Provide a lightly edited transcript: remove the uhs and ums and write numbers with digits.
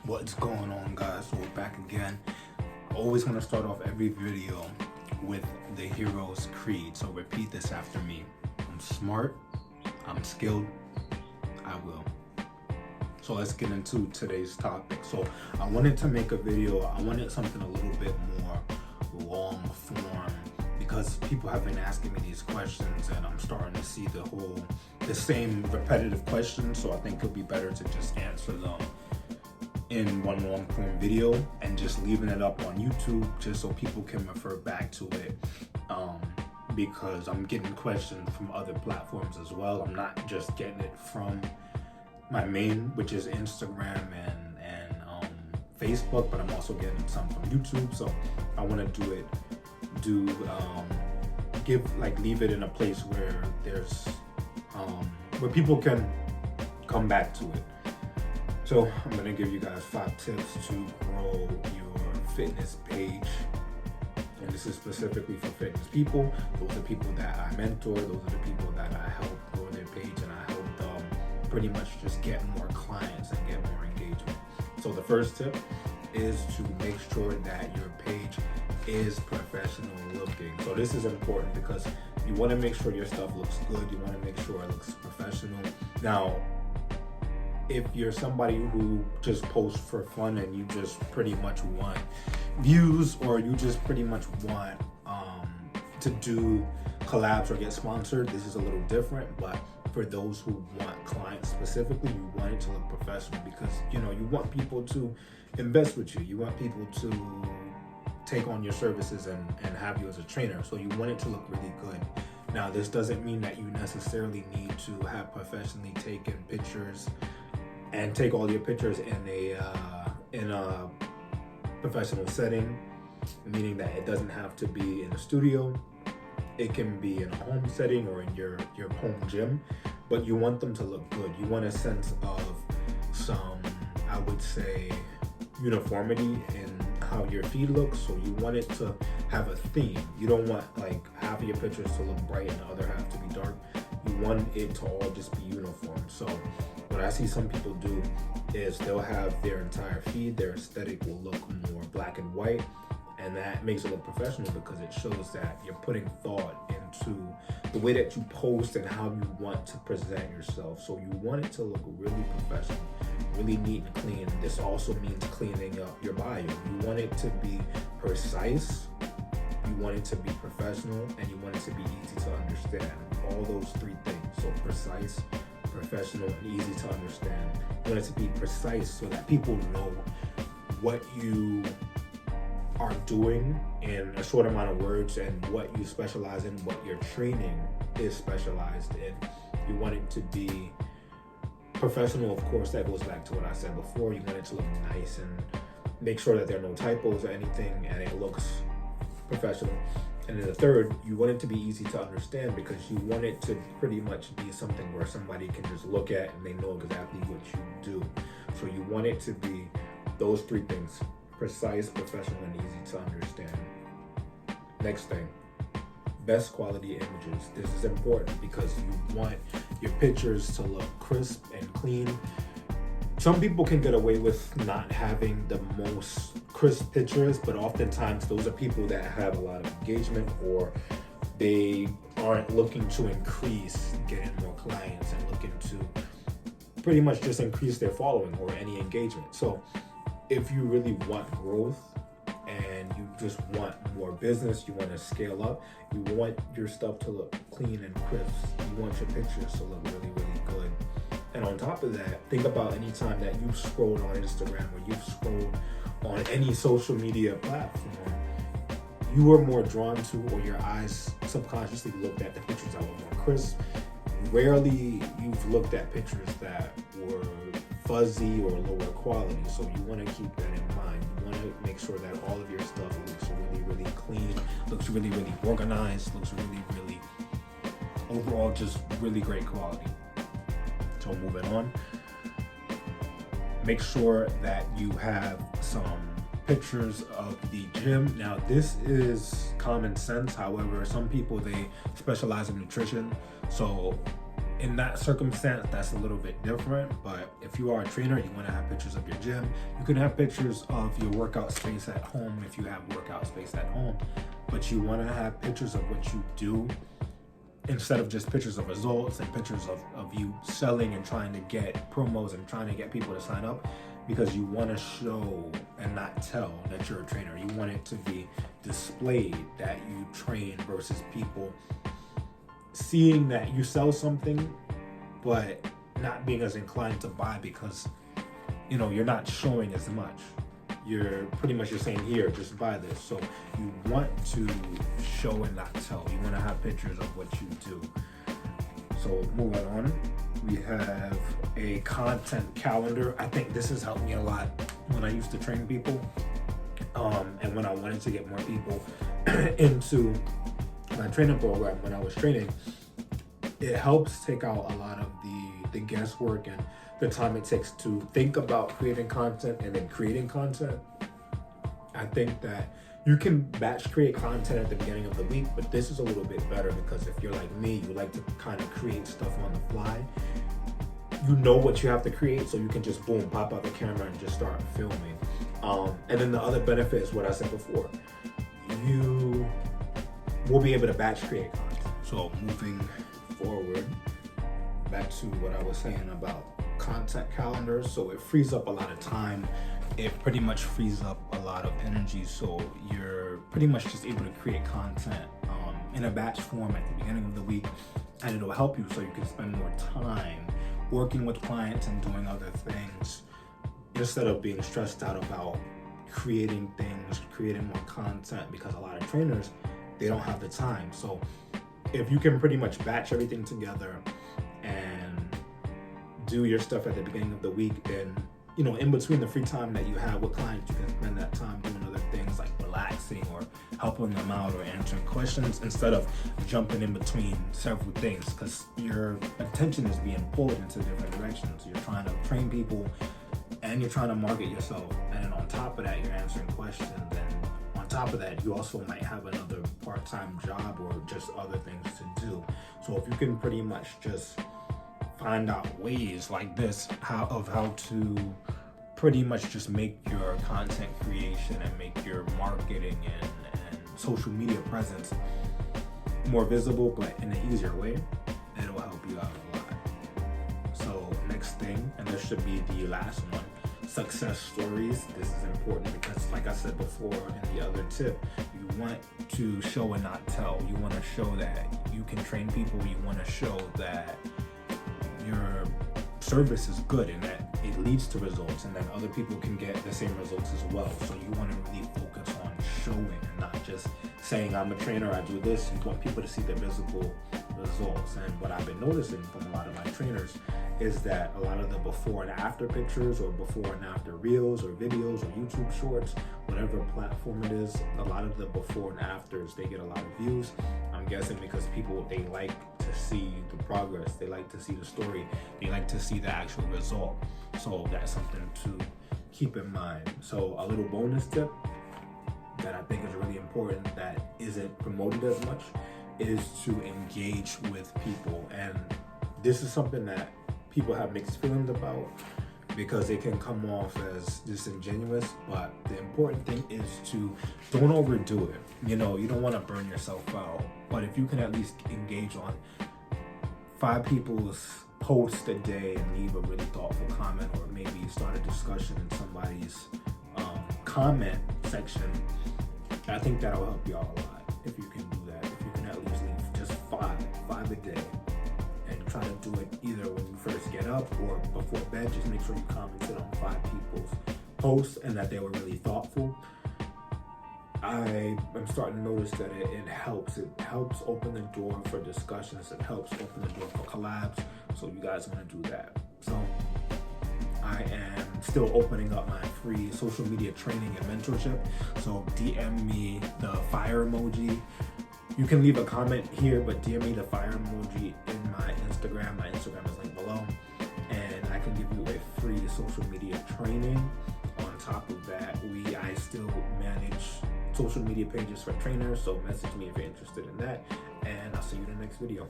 What's going on, guys? So we're back again. I always want to start off every video with the hero's creed. So repeat this after me. I'm smart, I'm skilled, I will. So let's get into today's topic. So I wanted to make a video. I wanted something a little bit more long form because people have been asking me these questions and I'm starting to see the same repetitive questions. So I think it'll be better to just answer them in one long form video and just leaving it up on YouTube just so people can refer back to it, because I'm getting questions from other platforms as well. I'm not just getting it from my main, which is Instagram and Facebook, but I'm also getting some from YouTube. So I want to leave it in a place where there's where people can come back to it. So I'm going to give you guys 5 tips to grow your fitness page. And this is specifically for fitness people. Those are people that I mentor. Those are the people that I help grow their page, and I help them pretty much just get more clients and get more engagement. So the first tip is to make sure that your page is professional looking. So this is important because you want to make sure your stuff looks good. You want to make sure it looks professional. Now, if you're somebody who just posts for fun and you just pretty much want views, or you just pretty much want to do collabs or get sponsored, this is a little different. But for those who want clients specifically, you want it to look professional because you want people to invest with you. You want people to take on your services and have you as a trainer. So you want it to look really good. Now, this doesn't mean that you necessarily need to have professionally taken pictures and take all your pictures in a professional setting, meaning that it doesn't have to be in a studio. It can be in a home setting or in your home gym, but you want them to look good. You want a sense of some, I would say, uniformity in how your feed looks. So you want it to have a theme. You don't want like half of your pictures to look bright and the other half to be dark. You want it to all just be uniform. So what I see some people do is they'll have their entire feed, their aesthetic will look more black and white, and that makes it look professional because it shows that you're putting thought into the way that you post and how you want to present yourself. So you want it to look really professional, really neat and clean. This also means cleaning up your bio. You want it to be precise, you want it to be professional, and you want it to be easy to understand. All those 3 things. So precise, professional, and easy to understand. You want it to be precise so that people know what you are doing in a short amount of words and what you specialize in, what your training is specialized in. You want it to be professional, of course. That goes back to what I said before. You want it to look nice and make sure that there are no typos or anything, and it looks professional. And then the third, you want it to be easy to understand because you want it to pretty much be something where somebody can just look at and they know exactly what you do. So you want it to be those 3 things: precise, professional, and easy to understand. Next thing, best quality images. This is important because you want your pictures to look crisp and clean. Some people can get away with not having the most crisp pictures, but oftentimes those are people that have a lot of engagement, or they aren't looking to increase getting more clients and looking to pretty much just increase their following or any engagement. So if you really want growth and you just want more business, you want to scale up, you want your stuff to look clean and crisp, you want your pictures to look really, really good. And on top of that, think about any time that you've scrolled on Instagram or you've scrolled on any social media platform, you were more drawn to, or your eyes subconsciously looked at the pictures that were more crisp. Rarely you've looked at pictures that were fuzzy or lower quality. So you want to keep that in mind. You want to make sure that all of your stuff looks really, really clean, looks really, really organized, looks really, really overall just really great quality. So moving on, make sure that you have some pictures of the gym. Now, this is common sense. However, some people, they specialize in nutrition. So in that circumstance, that's a little bit different. But if you are a trainer, you want to have pictures of your gym. You can have pictures of your workout space at home if you have workout space at home. But you want to have pictures of what you do instead of just pictures of results and pictures of you selling and trying to get promos and trying to get people to sign up, because you want to show and not tell that you're a trainer. You want it to be displayed that you train versus people seeing that you sell something but not being as inclined to buy because you're not showing as much. You're pretty much just saying, here, just buy this. So you want to show and not tell. You want to have pictures of what you do. So moving on, we have a content calendar. I think this has helped me a lot when I used to train people, and when I wanted to get more people into my training program. When I was training, it helps take out a lot of the guesswork and the time it takes to think about creating content and then creating content. I think that you can batch create content at the beginning of the week, but this is a little bit better because if you're like me, you like to kind of create stuff on the fly. You know what you have to create, so you can just boom, pop out the camera and just start filming. And then the other benefit is what I said before. You will be able to batch create content. So moving forward, back to what I was saying about content calendars. So it frees up a lot of time. It pretty much frees up a lot of energy. So you're pretty much just able to create content in a batch form at the beginning of the week, and it'll help you so you can spend more time working with clients and doing other things instead of being stressed out about creating things, creating more content, because a lot of trainers, they don't have the time. So if you can pretty much batch everything together and do your stuff at the beginning of the week, then in between the free time that you have with clients, you can spend that time doing other things like relaxing or helping them out or answering questions instead of jumping in between several things, because your attention is being pulled into different directions. You're trying to train people and you're trying to market yourself, and then on top of that, you're answering questions, and on top of that, you also might have another part-time job or just other things to do. So if you can pretty much just find out ways like this how to pretty much just make your content creation and make your marketing and social media presence more visible, but in an easier way, it'll help you out a lot. So next thing, and this should be the last one, success stories. This is important because, like I said before in the other tip, you want to show and not tell. You want to show that you can train people. You want to show that your service is good and that it leads to results, and then other people can get the same results as well. So you want to really focus on showing and not just saying, I'm a trainer, I do this. You want people to see the visible results. And what I've been noticing from a lot of my trainers is that a lot of the before and after pictures, or before and after reels or videos or YouTube shorts, whatever platform it is, a lot of the before and afters, they get a lot of views. I'm guessing because people, they like to see the progress, they like to see the story, they like to see the actual result. So that's something to keep in mind. So a little bonus tip that I think is really important that isn't promoted as much is to engage with people. And this is something that people have mixed feelings about because it can come off as disingenuous, but the important thing is to don't overdo it. You don't want to burn yourself out, but if you can at least engage on 5 people's posts a day and leave a really thoughtful comment, or maybe start a discussion in somebody's comment section, I think that'll help you out a lot if you can do that. If you can at least leave just 5 a day, and try to do it either when you first get up or before bed. Just make sure you commented on 5 people's posts and that they were really thoughtful. I am starting to notice that it helps. It helps open the door for discussions. It helps open the door for collabs. So you guys want to do that. So I am still opening up my free social media training and mentorship. So DM me the fire emoji. You can leave a comment here, but DM me the fire emoji in my Instagram. My Instagram is linked below. And I can give you a free social media training. On top of that, I still manage social media pages for trainers. So message me if you're interested in that. And I'll see you in the next video.